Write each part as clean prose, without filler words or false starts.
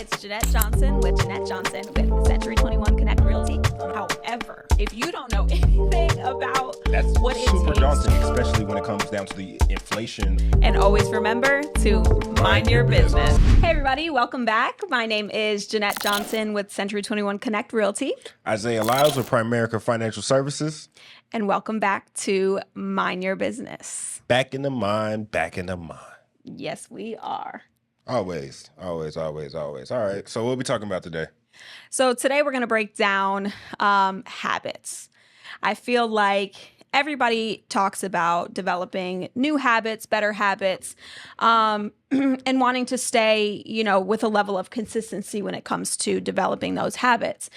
It's Jeanette Johnson with Jeanette Johnson with Century 21 Connect Realty. However, if you don't know anything about That's what it super takes, daunting, especially when it comes down to the inflation. and always remember to mind your business. Hey everybody, welcome back. My name is Jeanette Johnson with Century 21 Connect Realty. Isaiah Lyles with Primerica Financial Services. And welcome back to Mind Your Business. Back in the mind, back in the mind. Yes, we are. Always. All right. So what are we talking about today? So today we're going to break down habits. I feel like everybody talks about developing new habits, better habits, and wanting to stay, with a level of consistency when it comes to developing those habits.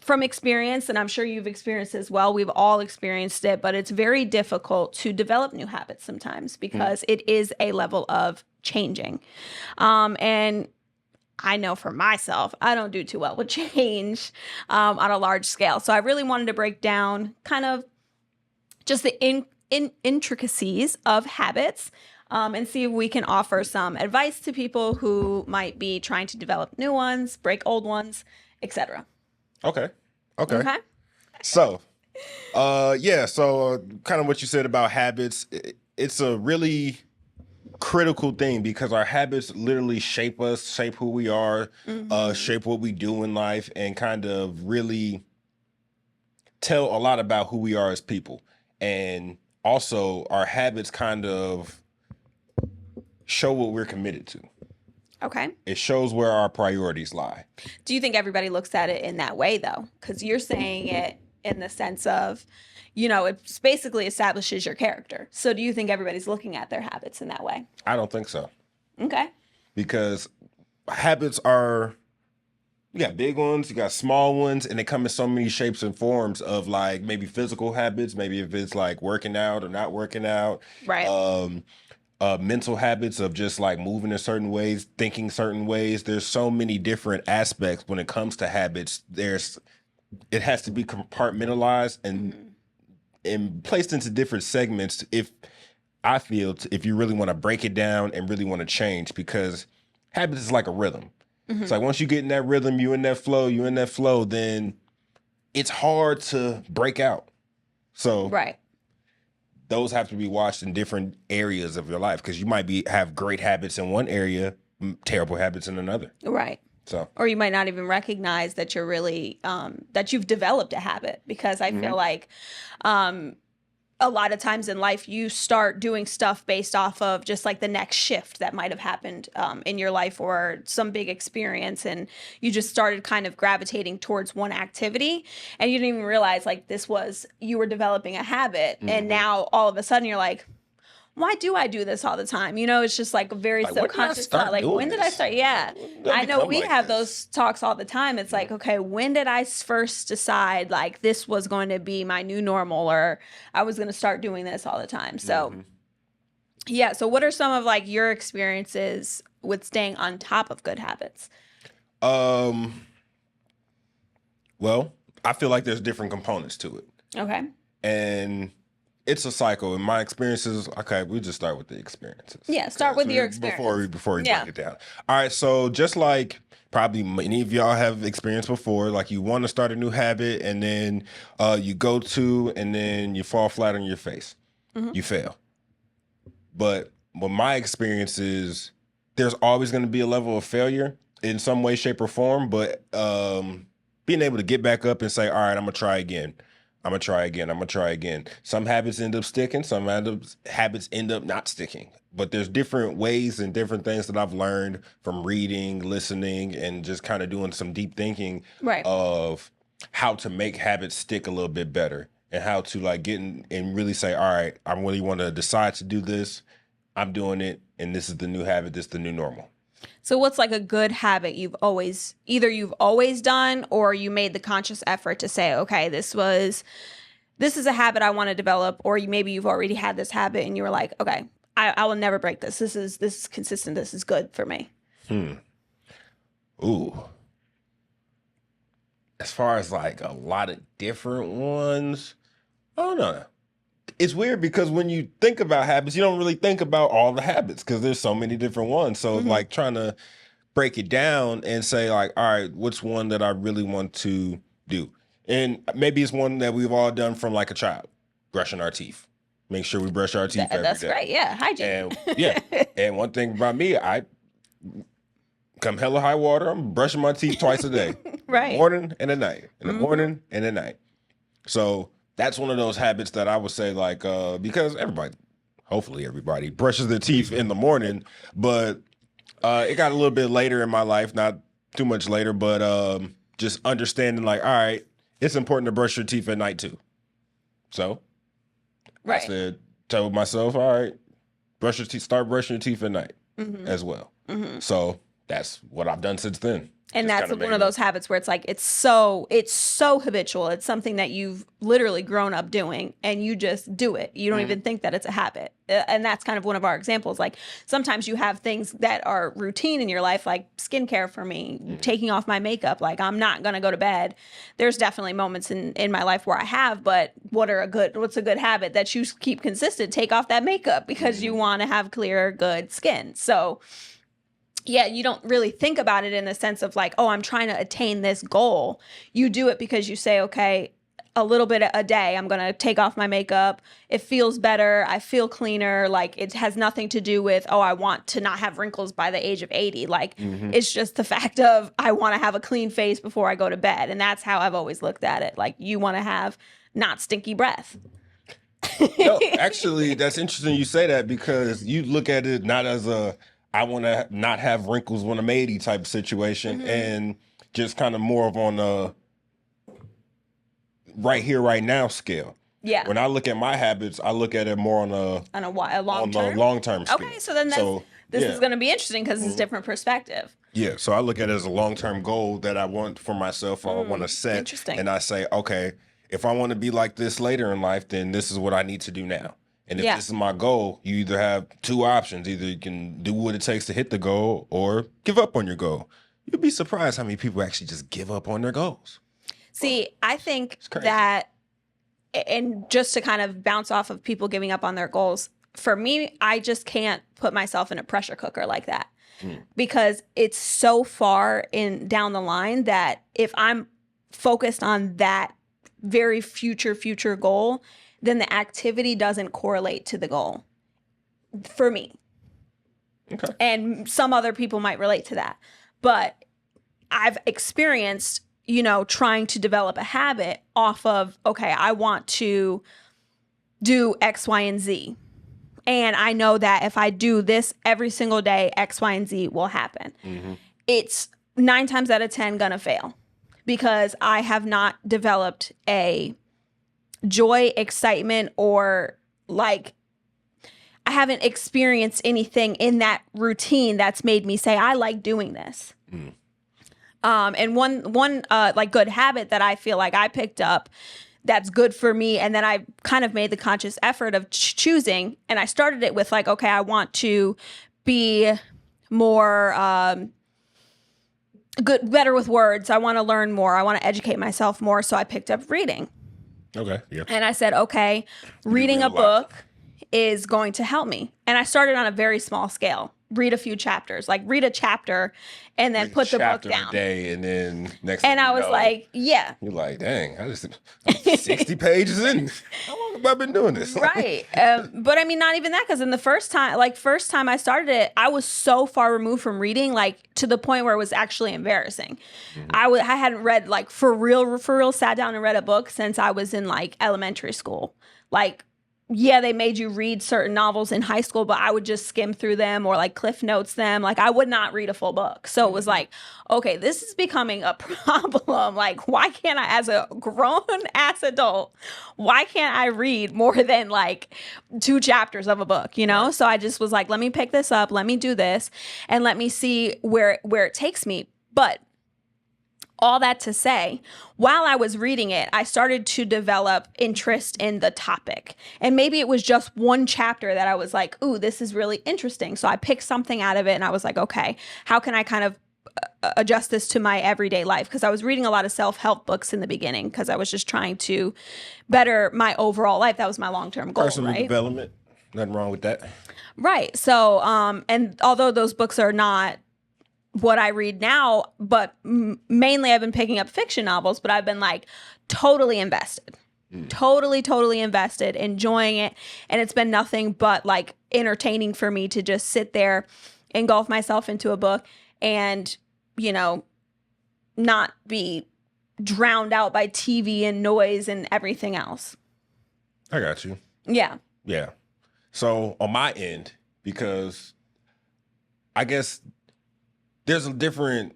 From experience, and I'm sure you've experienced as well, we've all experienced it, but it's very difficult to develop new habits sometimes because it is a level of changing. And I know for myself, I don't do too well with change on a large scale. So I really wanted to break down kind of just the intricacies of habits and see if we can offer some advice to people who might be trying to develop new ones, break old ones, etc. Okay. Okay. So, kind of what you said about habits, it's a really critical thing because our habits literally shape us, shape who we are, shape what we do in life, and kind of really tell a lot about who we are as people. And also our habits kind of show what we're committed to. Okay. It shows where our priorities lie. Do you think everybody looks at it in that way, though? Because you're saying it in the sense of, it basically establishes your character. So do you think everybody's looking at their habits in that way? I don't think so. Okay. Because habits are, you got big ones, you got small ones, and they come in so many shapes and forms of like maybe physical habits, maybe if it's like working out or not working out. Right. Mental habits of just like moving in certain ways, thinking certain ways. There's so many different aspects when it comes to habits. It has to be compartmentalized and placed into different segments. If you really want to break it down and really want to change, because habits is like a rhythm. It's like once you get in that rhythm, you in that flow, then it's hard to break out. So Right. those have to be watched in different areas of your life because you might have great habits in one area, terrible habits in another. Right. So, or you might not even recognize that you're really that you've developed a habit, because I feel like a lot of times in life you start doing stuff based off of just like the next shift that might have happened in your life or some big experience, and you just started kind of gravitating towards one activity and you didn't even realize like you were developing a habit, and now all of a sudden you're like, why do I do this all the time? It's just like a very subconscious thought. Like, when did I start? Yeah. I know we have those talks all the time. It's like, okay, when did I first decide like this was going to be my new normal, or I was going to start doing this all the time? So, yeah. So what are some of like your experiences with staying on top of good habits? Well, I feel like there's different components to it. Okay. And it's a cycle. In my experiences, okay, we just start with the experiences. Yeah, start with your experience. Before we break it down. All right, so just like probably many of y'all have experienced before, like you want to start a new habit and then you go to and then you fall flat on your face. You fail. But with my experience is there's always going to be a level of failure in some way, shape, or form, but being able to get back up and say, all right, I'm going to try again. I'm going to try again. Some habits end up sticking. Some habits end up not sticking. But there's different ways and different things that I've learned from reading, listening, and just kind of doing some deep thinking of how to make habits stick a little bit better and how to like get in and really say, all right, I really want to decide to do this. I'm doing it. And this is the new habit. This is the new normal. So what's like a good habit you've always done, or you made the conscious effort to say, okay, this is a habit I want to develop, or maybe you've already had this habit and you were like, okay, I will never break this. This is consistent. This is good for me. Ooh. As far as like a lot of different ones, I don't know. It's weird because when you think about habits, you don't really think about all the habits because there's so many different ones. So like trying to break it down and say like, all right, what's one that I really want to do? And maybe it's one that we've all done from like a child, brushing our teeth. Make sure we brush our teeth every That's day. great. Yeah. Hygiene. And yeah. And one thing about me, I come hella high water, I'm brushing my teeth twice a day. Right. In the morning and at night. In the morning and at night. So that's one of those habits that I would say like, because hopefully everybody brushes their teeth in the morning, but it got a little bit later in my life, not too much later, but just understanding like, all right, it's important to brush your teeth at night too. So I said, tell myself, all right, start brushing your teeth at night as well. So that's what I've done since then. And Just that's kinda one of those habits where it's like it's so habitual. It's something that you've literally grown up doing, and you just do it. You don't even think that it's a habit. And that's kind of one of our examples. Like sometimes you have things that are routine in your life, like skincare for me, taking off my makeup. Like I'm not gonna go to bed. There's definitely moments in my life where I have, but what's a good habit that you keep consistent? Take off that makeup because you want to have clear, good skin. So yeah, you don't really think about it in the sense of like, oh, I'm trying to attain this goal. You do it because you say, okay, a little bit a day, I'm going to take off my makeup. It feels better. I feel cleaner. Like it has nothing to do with, oh, I want to not have wrinkles by the age of 80. Like it's just the fact of I want to have a clean face before I go to bed. And that's how I've always looked at it. Like you want to have not stinky breath. No, actually, that's interesting you say that because you look at it not as I want to not have wrinkles when I'm 80 type of situation, and just kind of more of on a right here, right now scale. Yeah. When I look at my habits, I look at it more on a long term scale. Okay, so then this is going to be interesting because it's a different perspective. Yeah, so I look at it as a long term goal that I want for myself or I want to set. Interesting. And I say, okay, if I want to be like this later in life, then this is what I need to do now. And if this is my goal, you either have two options. Either you can do what it takes to hit the goal or give up on your goal. You'd be surprised how many people actually just give up on their goals. See, I think that, and just to kind of bounce off of people giving up on their goals, for me, I just can't put myself in a pressure cooker like that because it's so far down the line that if I'm focused on that very future goal, then the activity doesn't correlate to the goal for me. Okay. And some other people might relate to that. But I've experienced, trying to develop a habit off of, okay, I want to do X, Y, and Z. And I know that if I do this every single day, X, Y, and Z will happen. It's 9 times out of 10 gonna fail because I have not developed a joy, excitement, or like I haven't experienced anything in that routine that's made me say I like doing this. And one like good habit that I feel like I picked up that's good for me, and then I kind of made the conscious effort of choosing, and I started it with like, okay, I want to be more better with words. I want to learn more. I want to educate myself more. So I picked up reading. Okay. Yeah. And I said, okay, reading a book is going to help me. And I started on a very small scale. Read a few chapters, like read a chapter and then put the book down. A day, and then next and I was like, yeah. You're like, dang, I'm 60 pages in. How long have I been doing this? Right. But I mean, not even that, because in the first time I started it, I was so far removed from reading, like to the point where it was actually embarrassing. I hadn't read, like for real, sat down and read a book since I was in like elementary school. Like, yeah, they made you read certain novels in high school, but I would just skim through them or like Cliff Notes them. Like I would not read a full book. So it was like, okay, this is becoming a problem. Like, why can't I, as a grown ass adult, why can't I read more than like 2 chapters of a book, So I just was like, let me pick this up. Let me do this and let me see where it takes me. But all that to say, while I was reading it, I started to develop interest in the topic. And maybe it was just one chapter that I was like, ooh, this is really interesting. So I picked something out of it and I was like, okay, how can I kind of adjust this to my everyday life? Because I was reading a lot of self-help books in the beginning because I was just trying to better my overall life. That was my long-term goal, Personal right? development. Nothing wrong with that. Right. So, and although those books are not what I read now, but mainly I've been picking up fiction novels, but I've been like totally invested. Totally invested, enjoying it. And it's been nothing but like entertaining for me to just sit there, engulf myself into a book and, you know, not be drowned out by TV and noise and everything else. I got you. Yeah. Yeah. So on my end, because I guess there's different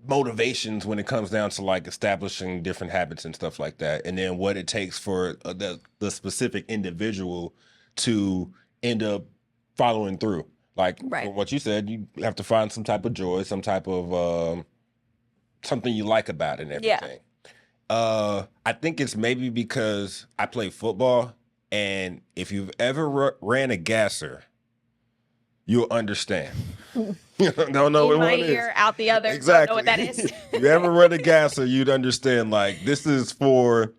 motivations when it comes down to like establishing different habits and stuff like that, and then what it takes for the specific individual to end up following through. Like Right. from what you said, you have to find some type of joy, some type of something you like about it and Yeah. everything. I think it's maybe because I play football, and if you've ever ran a gasser, you'll understand. Don't know In what my it is. ear, out the other. Exactly. Don't know what that is. If you ever run a gasser, you'd understand. Like this is for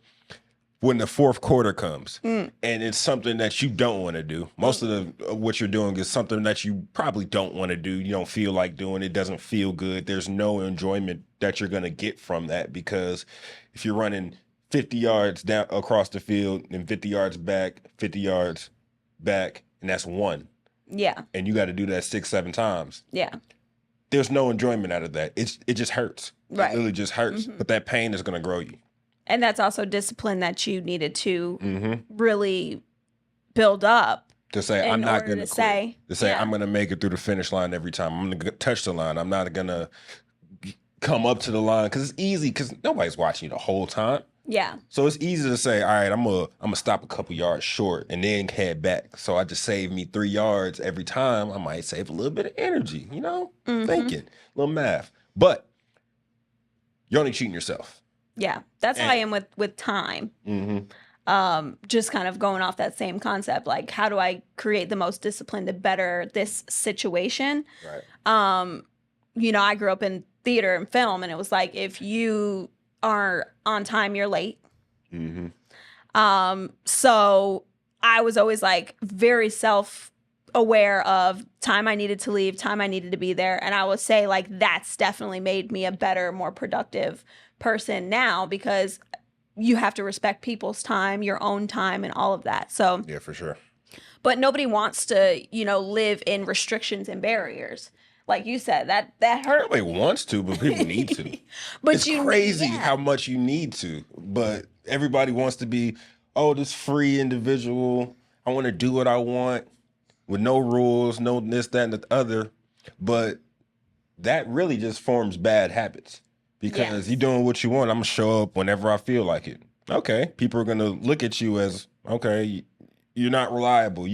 when the fourth quarter comes, and it's something that you don't want to do. Most of what you're doing is something that you probably don't want to do. You don't feel like doing it. Doesn't feel good. There's no enjoyment that you're gonna get from that, because if you're running 50 yards down across the field and 50 yards back, 50 yards back, and that's one, Yeah. and you got to do that 6-7 times. Yeah. There's no enjoyment out of that. It just hurts. Right. It literally just hurts. But that pain is gonna grow you. And that's also discipline that you needed to really build up. To say In I'm not order gonna to quit. say, To say yeah. I'm gonna make it through the finish line every time. I'm gonna touch the line. I'm not gonna come up to the line, because it's easy, because nobody's watching you the whole time. Yeah. So it's easy to say, all right, I'm gonna stop a couple yards short and then head back. So I just save me 3 yards every time. I might save a little bit of energy, you know, thinking, little math. But you're only cheating yourself. Yeah. That's how I am with time. Just kind of going off that same concept. Like, how do I create the most discipline to better this situation? Right. You know, I grew up in theater and film, and it was like, if you are on time, you're late. So I was always like very self-aware of time I needed to leave, time I needed to be there. And I would say like that's definitely made me a better, more productive person now, because you have to respect people's time, your own time, and all of that. So, Yeah, for sure. but nobody wants to, you know, live in restrictions and barriers. Like you said, that hurt. Nobody wants to, but people need to. But It's you crazy yeah. how much you need to, but everybody wants to be, oh, this free individual. I want to do what I want with no rules, no this, that, and the other. But that really just forms bad habits, because Yes. you're doing what you want. I'm gonna show up whenever I feel like it. Okay, people are gonna look at you as, okay, you're not reliable.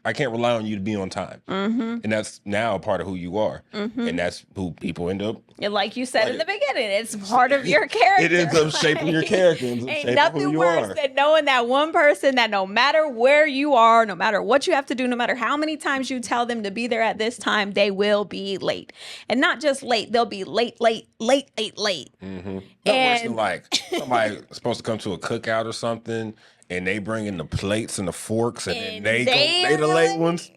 I can't rely on you to be on time. And that's now a part of who you are. And that's who people end up. And like you said in the beginning, it's part of your character. It ends up shaping your character. It ends up Ain't shaping nothing who you worse are. than knowing that one person that no matter where you are, no matter what you have to do, no matter how many times you tell them to be there at this time, they will be late. And not just late, they'll be late. Nothing worse than And- like somebody supposed to come to a cookout or something, and they bring in the plates and the forks, and then And they the late ones.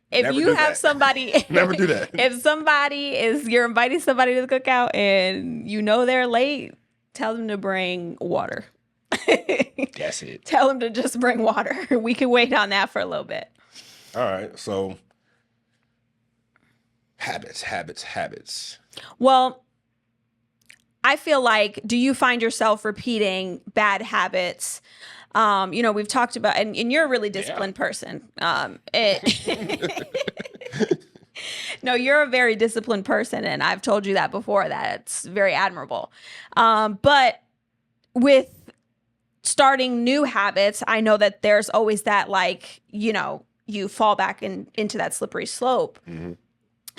If Never you do have that. somebody, Never do that. If you're inviting somebody to the cookout and you know they're late, tell them to bring water. That's it. Tell them to just bring water. We can wait on that for a little bit. All right. So habits. Well, I feel like, do you find yourself repeating bad habits? You know, we've talked about, and you're a really disciplined person. No, you're a very disciplined person, and I've told you that before, that it's very admirable. But with starting new habits, I know that there's always that, like, you know, you fall back into that slippery slope.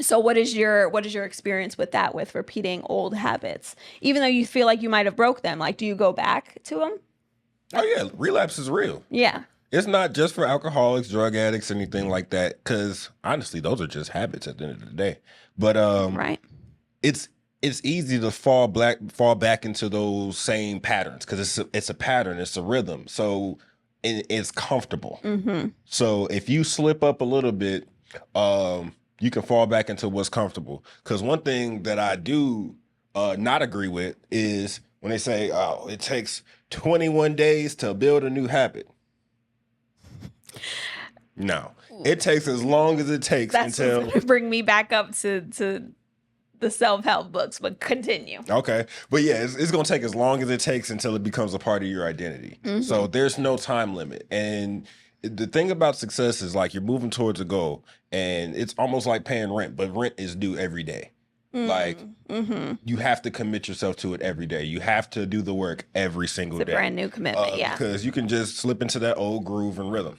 So what is your experience with that, with repeating old habits, even though you feel like you might have broke them? Like, do you go back to them? Oh yeah, relapse is real. Yeah. It's not just for alcoholics, drug addicts, anything like that. Because honestly, those are just habits at the end of the day. But Right. it's easy to fall back into those same patterns, because it's a pattern, it's a rhythm. So it's comfortable. So if you slip up a little bit, you can fall back into what's comfortable. Because one thing that I do not agree with is when they say, oh, it takes 21 days to build a new habit. No, it takes as long as it takes That's until. what's gonna bring me back up to the self-help books, but continue. Okay. But yeah, it's going to take as long as it takes until it becomes a part of your identity. So there's no time limit. And the thing about success is like you're moving towards a goal and it's almost like paying rent, but rent is due every day. Like you have to commit yourself to it every day. You have to do the work every single It's a day. brand new commitment, yeah. Because you can just slip into that old groove and rhythm.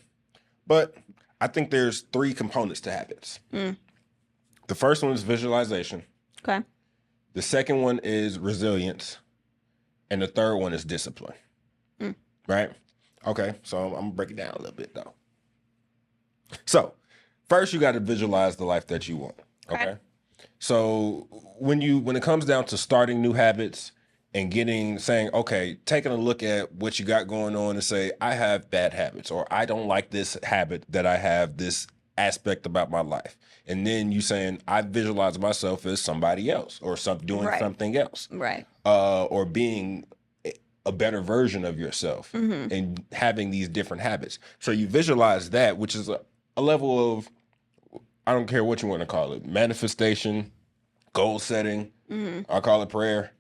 But I think there's 3 components to habits. The first one is visualization. Okay. The second one is resilience. And the third one is discipline. Right? Okay. So I'm going to break it down a little bit though. So first you got to visualize the life that you want. Okay. So when it comes down to starting new habits and saying, okay, taking a look at what you got going on and say, I have bad habits, or I don't like this habit that I have, this aspect about my life. And then you saying, I visualize myself as somebody else or doing something else. Right. Or being a better version of yourself and having these different habits. So you visualize that, which is a level of, I don't care what you want to call it, manifestation, goal setting. I call it prayer.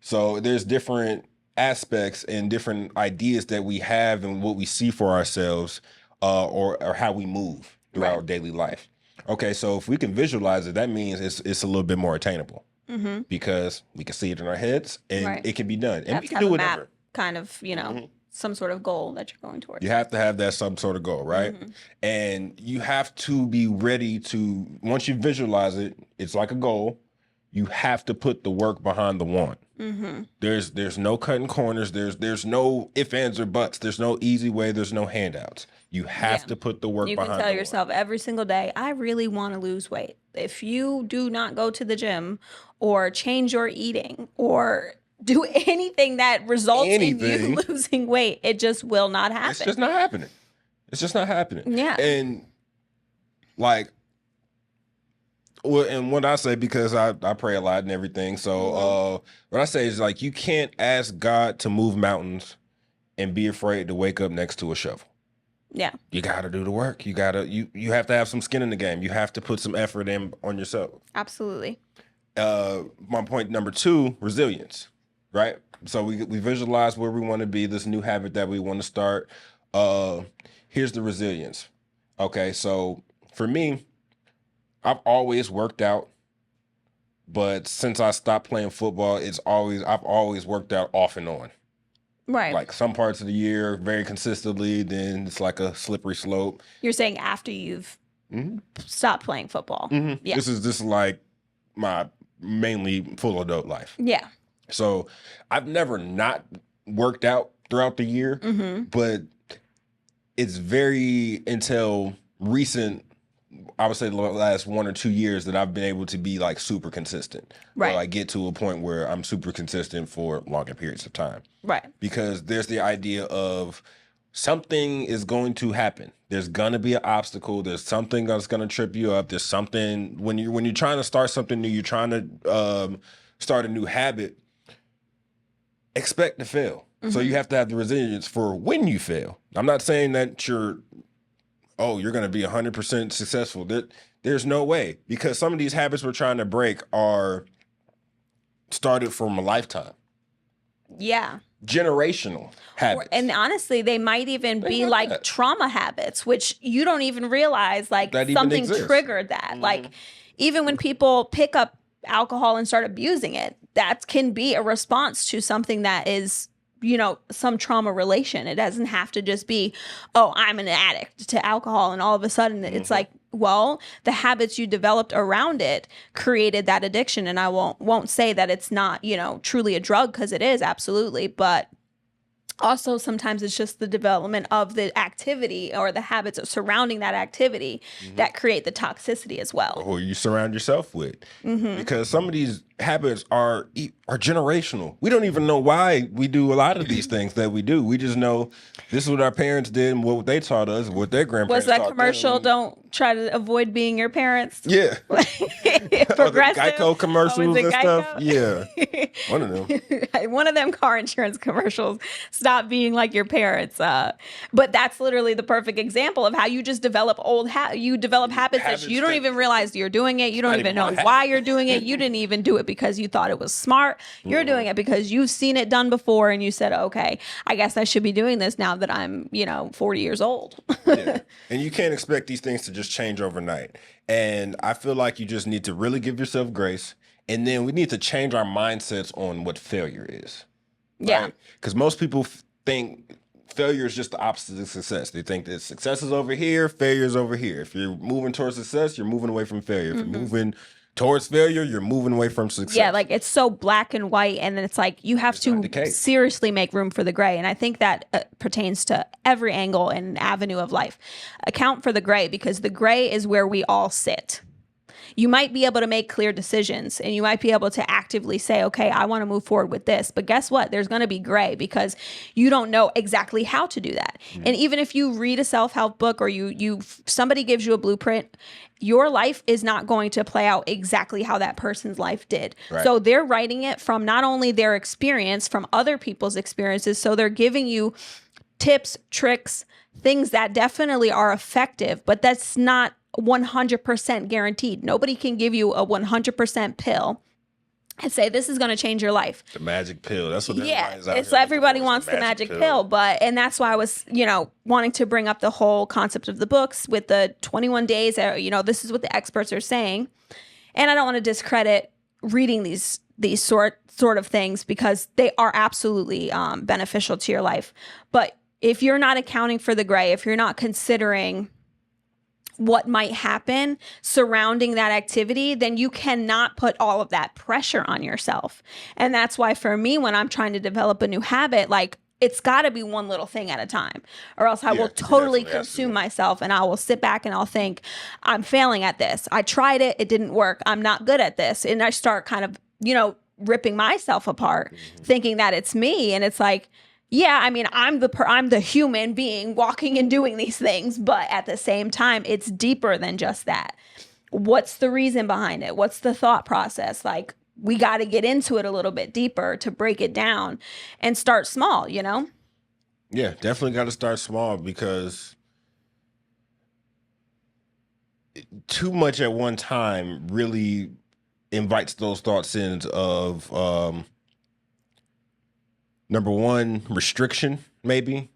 So there's different aspects and different ideas that we have and what we see for ourselves or how we move through our daily life. Okay, so if we can visualize it, that means it's a little bit more attainable because we can see it in our heads and it can be done. And we can do whatever. Map, kind of, some sort of goal that you're going towards. You have to have that some sort of goal, right? And you have to be ready to, once you visualize it, it's like a goal. You have to put the work behind the want. There's no cutting corners. There's no ifs, ands, or buts. There's no easy way. There's no handouts. You have to put the work behind the want. You can tell yourself every single day, I really want to lose weight. If you do not go to the gym or change your eating or do anything that results in you losing weight, it just will not happen. It's just not happening. It's just not happening. Yeah. And like, well, and what I say, because I pray a lot and everything. So what I say is like, you can't ask God to move mountains and be afraid to wake up next to a shovel. Yeah. You got to do the work. You have to have some skin in the game. You have to put some effort in on yourself. Absolutely. My point number 2, resilience, right? So we visualize where we want to be, this new habit that we want to start. Here's the resilience. Okay. So for me, I've always worked out, but since I stopped playing football, I've always worked out off and on. Right. Like some parts of the year very consistently, then it's like a slippery slope. You're saying after you've stopped playing football. Yeah. This is like my mainly full adult life. Yeah. So I've never not worked out throughout the year, but it's very until recent, I would say the last 1 or 2 years that I've been able to be like super consistent. Right. Or I get to a point where I'm super consistent for longer periods of time. Right. Because there's the idea of something is going to happen. There's gonna be an obstacle. There's something that's gonna trip you up. There's something when you're trying to start something new, you're trying to start a new habit, expect to fail. So you have to have the resilience for when you fail. I'm not saying that you're going to be 100% successful. There's no way, because some of these habits we're trying to break are started from a lifetime. Yeah. Generational habits. And honestly, they might even be like trauma habits, which you don't even realize like something triggered that. Like even when people pick up alcohol and start abusing it, that can be a response to something that is, some trauma relation. It doesn't have to just be, oh, I'm an addict to alcohol. And all of a sudden it's like, well, the habits you developed around it created that addiction. And I won't say that it's not, truly a drug, because it is, absolutely. But also sometimes it's just the development of the activity or the habits surrounding that activity that create the toxicity as well. Or you surround yourself with. Because some of these habits are generational. We don't even know why we do a lot of these things that we do. We just know this is what our parents did and what they taught us, what their grandparents Was that taught commercial? them. Don't try to avoid being your parents. Yeah. Or the Progressive. Geico commercials it and stuff. Geico? Yeah. One of them. One of them car insurance commercials. Stop being like your parents. But that's literally the perfect example of how you just develop you develop habits that you don't even realize you're doing it. You don't even know why you're doing it. You didn't even do it because you thought it was smart. You're doing it because you've seen it done before and you said, okay, I guess I should be doing this now that I'm, 40 years old. Yeah. And you can't expect these things to just change overnight. And I feel like you just need to really give yourself grace. And then we need to change our mindsets on what failure is. Right? Yeah. Because most people think failure is just the opposite of success. They think that success is over here, failure is over here. If you're moving towards success, you're moving away from failure. If you're moving towards failure, you're moving away from success. Yeah, like it's so black and white, and then it's like you have to seriously make room for the gray. And I think that pertains to every angle and avenue of life. Account for the gray, because the gray is where we all sit. You might be able to make clear decisions and you might be able to actively say, okay, I want to move forward with this. But guess what? There's going to be gray because you don't know exactly how to do that. And even if you read a self-help book or somebody gives you a blueprint, your life is not going to play out exactly how that person's life did. Right. So they're writing it from not only their experience, from other people's experiences. So they're giving you tips, tricks, things that definitely are effective, but that's not 100% guaranteed. Nobody can give you a 100% pill and say this is going to change your life. The magic pill. That's what everybody's out here. So everybody wants the magic pill, and that's why I was, wanting to bring up the whole concept of the books with the 21 days. This is what the experts are saying, and I don't want to discredit reading these sort of things because they are absolutely beneficial to your life. But if you're not accounting for the gray, if you're not considering what might happen surrounding that activity, then you cannot put all of that pressure on yourself. And that's why for me, when I'm trying to develop a new habit, like it's got to be one little thing at a time, or else I will totally consume myself and I will sit back and I'll think, I'm failing at this. I tried it. It didn't work. I'm not good at this. And I start kind of, ripping myself apart, thinking that it's me. And it's like, yeah, I mean, I'm the human being walking and doing these things, but at the same time, it's deeper than just that. What's the reason behind it? What's the thought process? Like, we got to get into it a little bit deeper to break it down and start small, Yeah, definitely got to start small because too much at one time really invites those thoughts in of number one, restriction, maybe.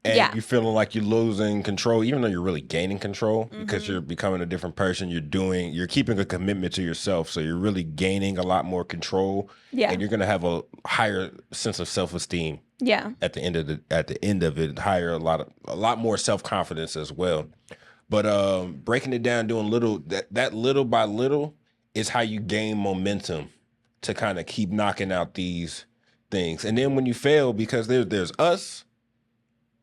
And you're feeling like you're losing control, even though you're really gaining control because you're becoming a different person. You're keeping a commitment to yourself. So you're really gaining a lot more control. Yeah. And you're going to have a higher sense of self-esteem. Yeah. At the end of it, a lot more self-confidence as well. But breaking it down, doing that little by little is how you gain momentum to kind of keep knocking out these things. And then when you fail, because there's us,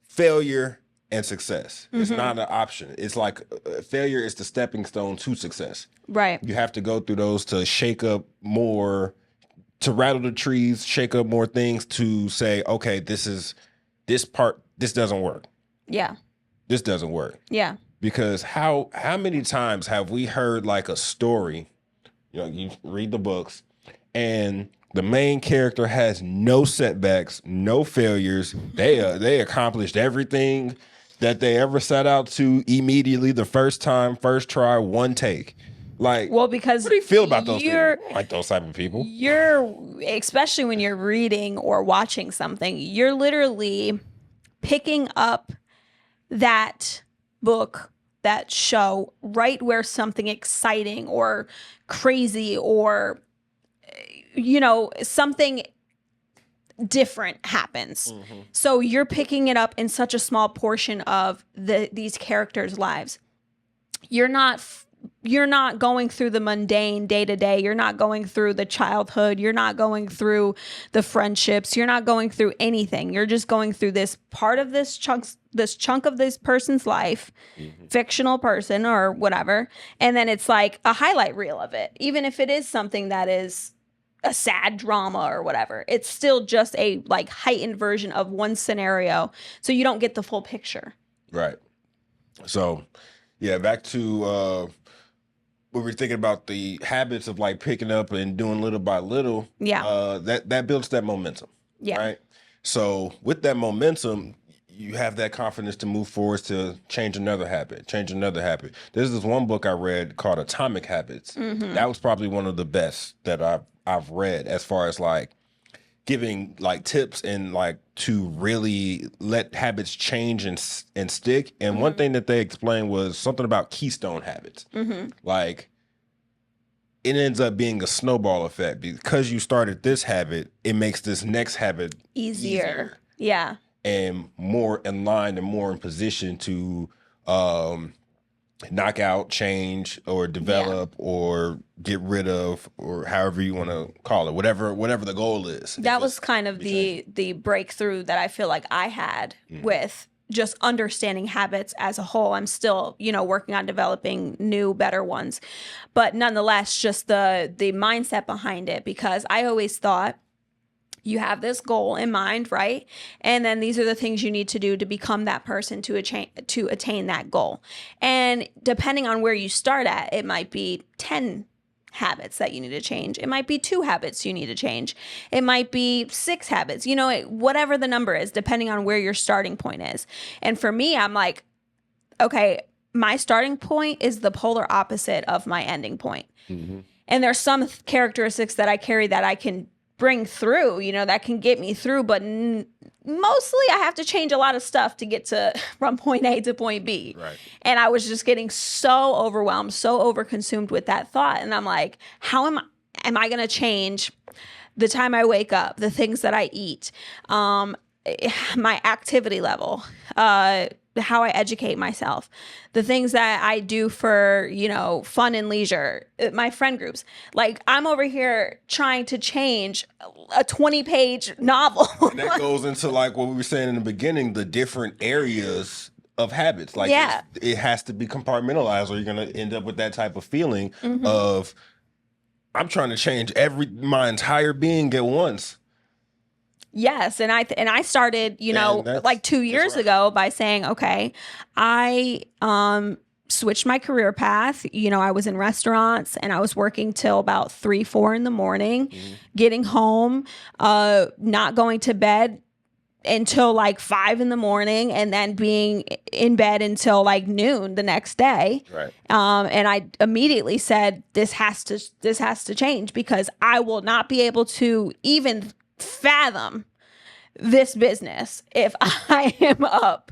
failure, and success. It's not an option. It's like failure is the stepping stone to success. Right. You have to go through those to shake up more, to rattle the trees, shake up more things to say, okay, this doesn't work. Yeah. This doesn't work. Yeah. Because how many times have we heard like a story, you read the books and the main character has no setbacks, no failures. They accomplished everything that they ever set out to immediately, the first time, first try, one take. Like, well, because what do you feel about those people? Like those type of people? Especially when you're reading or watching something, you're literally picking up that book, that show, right where something exciting or crazy or something different happens. So you're picking it up in such a small portion of these characters' lives. You're not going through the mundane day to day. You're not going through the childhood. You're not going through the friendships. You're not going through anything. You're just going through this part of this this chunk of this person's life, fictional person or whatever, and then it's like a highlight reel of it. Even if it is something that is a sad drama or whatever, it's still just a like heightened version of one scenario, so you don't get the full picture. Right. So, yeah, back to we were thinking about the habits of like picking up and doing little by little. Yeah. That builds that momentum. Yeah. Right. So with that momentum, you have that confidence to move forward to change another habit, There's this one book I read called Atomic Habits. That was probably one of the best that I've read as far as like giving like tips and like to really let habits change and stick. And one thing that they explained was something about keystone habits. Like it ends up being a snowball effect because you started this habit. It makes this next habit Easier. Yeah. and more in line and more in position to knock out, change, or develop, or get rid of, or however you want to call it, whatever the goal is. That was kind of the breakthrough that I feel like I had with just understanding habits as a whole. I'm still, working on developing new, better ones, but nonetheless, just the mindset behind it, because I always thought you have this goal in mind, right? And then these are the things you need to do to become that person to attain that goal. And depending on where you start at, it might be 10 habits that you need to change. It might be 2 habits you need to change. It might be 6 habits, whatever the number is, depending on where your starting point is. And for me, I'm like, okay, my starting point is the polar opposite of my ending point. And there's some characteristics that I carry that I can bring through, that can get me through, but mostly I have to change a lot of stuff to get from point A to point B. Right. And I was just getting so overwhelmed, so overconsumed with that thought. And I'm like, how am I going to change the time I wake up, the things that I eat, my activity level, how I educate myself, the things that I do for, fun and leisure, my friend groups. Like, I'm over here trying to change a 20-page novel. And that goes into like what we were saying in the beginning, the different areas of habits. Like, it has to be compartmentalized, or you're going to end up with that type of feeling of, I'm trying to change my entire being at once. Yes, and I started, like 2 years ago by saying, okay, I switched my career path. I was in restaurants and I was working till about 3, 4 in the morning, getting home, not going to bed until like 5 in the morning, and then being in bed until like noon the next day. Right. And I immediately said, this has to change, because I will not be able to even fathom this business if I am up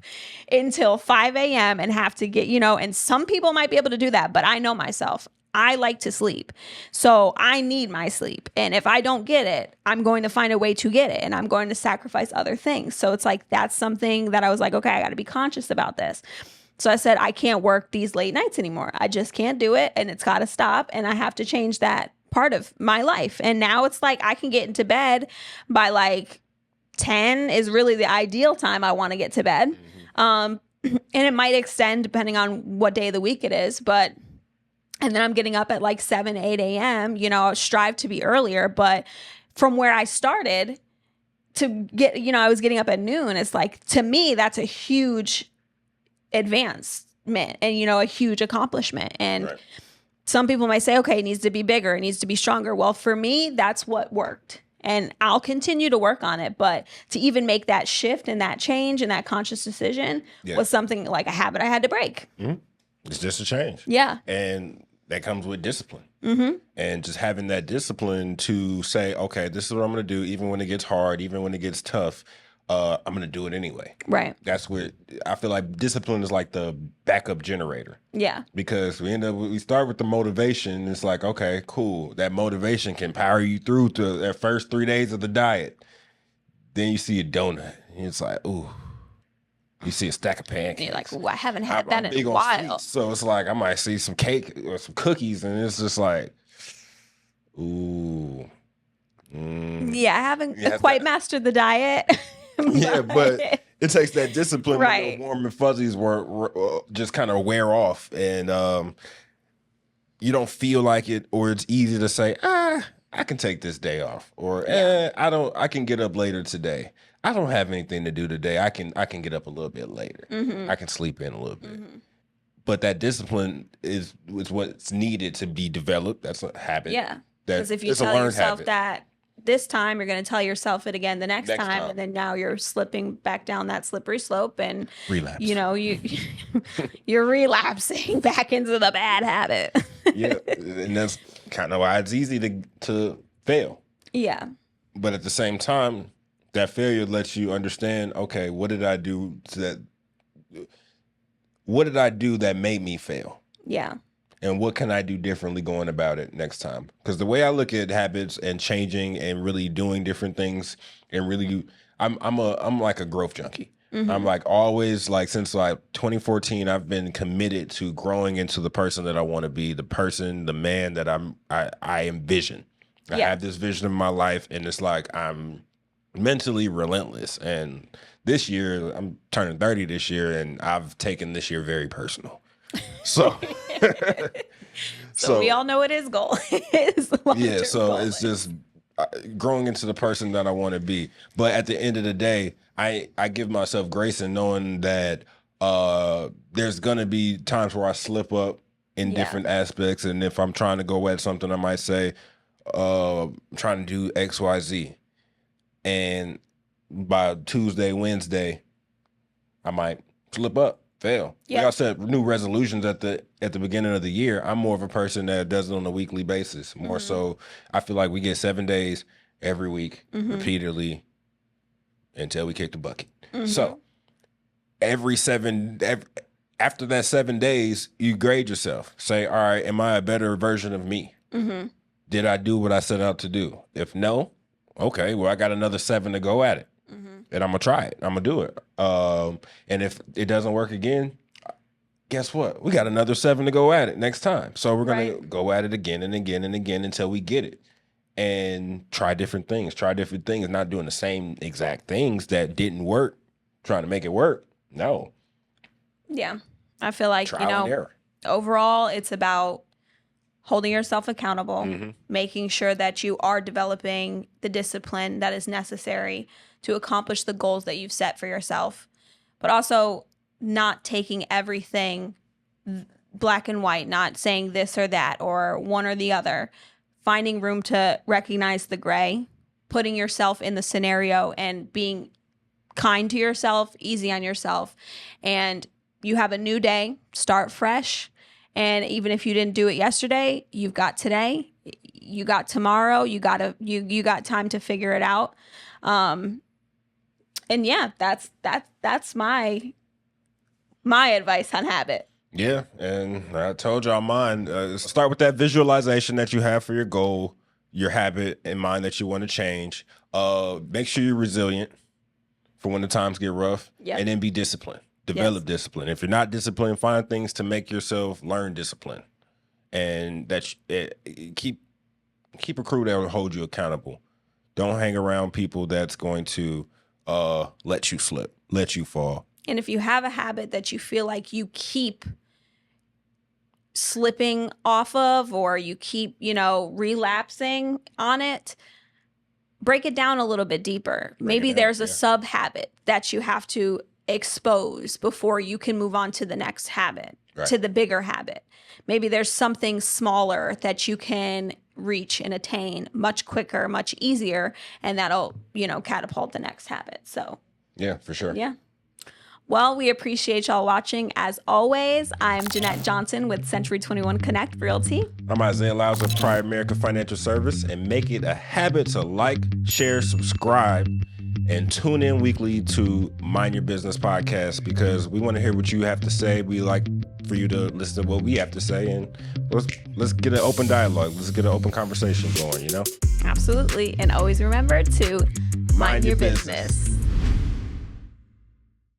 until 5 a.m. and have to get, and some people might be able to do that, but I know myself. I like to sleep. So I need my sleep. And if I don't get it, I'm going to find a way to get it, and I'm going to sacrifice other things. So it's like, that's something that I was like, okay, I got to be conscious about this. So I said, I can't work these late nights anymore. I just can't do it, and it's got to stop, and I have to change that part of my life. And now it's like I can get into bed by like 10 is really the ideal time I want to get to bed. And it might extend depending on what day of the week it is, and then I'm getting up at like 7, 8 a.m. I strive to be earlier, but from where I started to get, I was getting up at noon. It's like, to me, that's a huge advancement and, a huge accomplishment. And Right. Some people might say, okay, it needs to be bigger, it needs to be stronger. Well, for me, that's what worked. And I'll continue to work on it. But to even make that shift and that change and that conscious decision was something like a habit I had to break. It's just a change. Yeah. And that comes with discipline. And just having that discipline to say, okay, this is what I'm going to do, even when it gets hard, even when it gets tough. I'm going to do it anyway. Right. That's where I feel like discipline is like the backup generator. Yeah. Because we start with the motivation. It's like, okay, cool. That motivation can power you through to that first 3 days of the diet. Then you see a donut. And it's like, ooh. You see a stack of pancakes. You're like, ooh, I haven't had that I'm in a while. sweets, so it's like I might see some cake or some cookies, and it's just like, ooh. Yeah, I haven't quite mastered the diet. Yeah, but it takes that discipline when Right. the warm and fuzzies just kind of wear off, and you don't feel like it, or it's easy to say, I can take this day off, or I can get up later today. I don't have anything to do today. I can get up a little bit later. I can sleep in a little bit. But that discipline is what's needed to be developed. That's a habit. Yeah. Because if you it's a tell learned yourself habit. that this time, you're going to tell yourself it again the next time, and then now you're slipping back down that slippery slope, and Relapse. you're relapsing back into the bad habit. Yeah, and that's kind of why it's easy to fail. Yeah. But at the same time, that failure lets you understand, okay, what did I do that made me fail? Yeah. And what can I do differently going about it next time? Because the way I look at habits and changing and really doing different things and really, I'm like a growth junkie. I'm like always, like since like 2014, I've been committed to growing into the person that I want to be, the man that I envision. I have this vision of my life, and it's like I'm mentally relentless. And this year, I'm turning 30 this year, and I've taken this year very personal. So, So we all know what his goal is. yeah, so it's just growing into the person that I want to be. But at the end of the day, I give myself grace in knowing that there's going to be times where I slip up in different aspects. And if I'm trying to go at something, I might say, I'm trying to do X, Y, Z. And by Tuesday, Wednesday, I might slip up. Fail. Yeah. Like I said, new resolutions at the beginning of the year. I'm more of a person that does it on a weekly basis. More so, I feel like we get 7 days every week, repeatedly, until we kick the bucket. So after that 7 days, you grade yourself. Say, all right, am I a better version of me? Did I do what I set out to do? If no, okay, well, I got another 7 to go at it. And I'm going to try it. I'm going to do it. And if it doesn't work again, guess what? We got another 7 to go at it next time. So we're going to go at it again and again and again until we get it. And try different things. Not doing the same exact things that didn't work. Trying to make it work. No. Yeah. I feel like, Trial and error. Overall, it's about holding yourself accountable, making sure that you are developing the discipline that is necessary to accomplish the goals that you've set for yourself, but also not taking everything black and white, not saying this or that or one or the other, finding room to recognize the gray, putting yourself in the scenario and being kind to yourself, easy on yourself. And you have a new day, start fresh. And even if you didn't do it yesterday, you've got today, you got tomorrow, you got time to figure it out. And yeah, that's my advice on habit. Yeah, and I told y'all mine. Start with that visualization that you have for your goal, your habit in mind that you want to change. Make sure you're resilient for when the times get rough, and then be disciplined. Develop discipline. If you're not disciplined, find things to make yourself learn discipline, and keep a crew that will hold you accountable. Don't hang around people that's going to let you slip, let you fall. And if you have a habit that you feel like you keep slipping off of, or you keep, relapsing on it, break it down a little bit deeper. Maybe there's a sub habit that you have to expose before you can move on to the next habit, to the bigger habit. Maybe there's something smaller that you can reach and attain much quicker, much easier, and that'll, catapult the next habit. So yeah, for sure. Yeah. Well, we appreciate y'all watching. As always, I'm Jeanette Johnson with Century 21 Connect Realty. I'm Isaiah Lyles of Pride America Financial Service, and make it a habit to like, share, subscribe, and tune in weekly to Mind Your Business podcast, because we want to hear what you have to say. We like for you to listen to what we have to say, and let's get an open dialogue. Let's get an open conversation going, Absolutely. And always remember to mind your business.